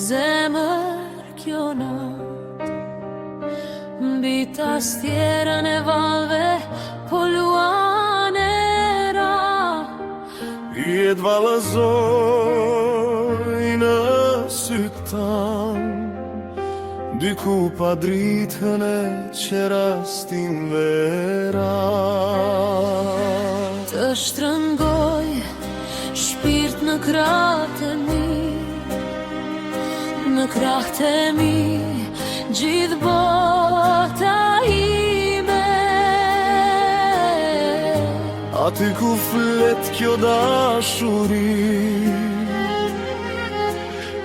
zemër kjo nat, mbi tastjerën e valve po luan era. Jetë vallëzoj në sytë tanë, diku pa dritën e qerastin vera. Të shtrëngoj shpirt në krahët e mi, në krahët e mi, gjithë bota ime. Aty ku flet kjo dashuri,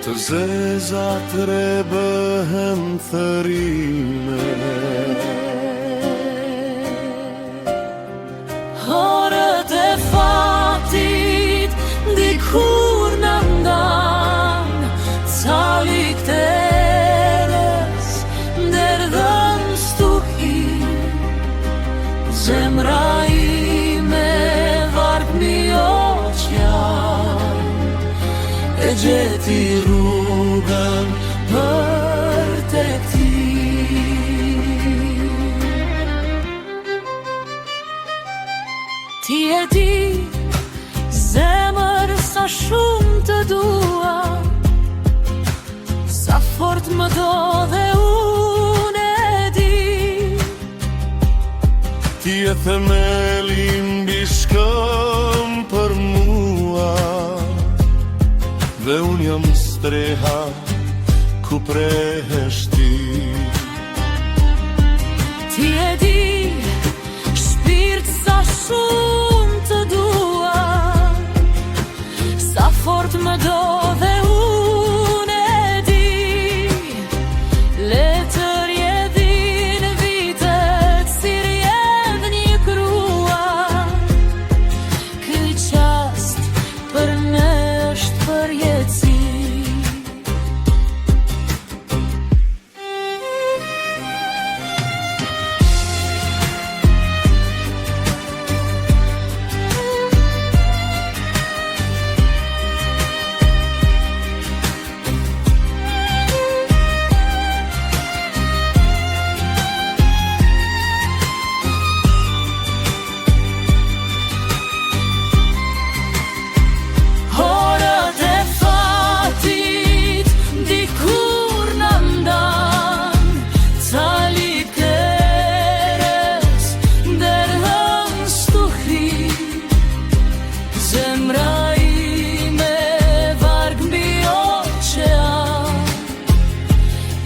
të zezat re bëhen thërime. Orët e fatit dikur në ndan, ca likteres nderdhën stuhi. Zemra ime varg mi oqean, e gjeti rrugën për tek ti. Ti e di, zemër, sa shumë të dua, sa fort më do dhe unë e di. Ti e themeli mbi shkëm për mua, dhe unë jam streha ku prehesh ti. Ti e di, shpirt, sa shumë të dua, sa fort më do dhe unë e di. Letër jedhin vitet si rjedh një krua, ky qast për ne është përjetësi. Zemra ime varg mbi oqean,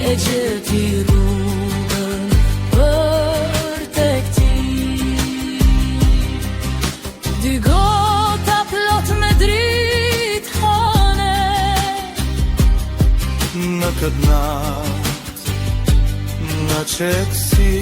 e gjeti rrugën për tek ti. Dy gota plot me dritë hane, Në këtë natë, në qetësi,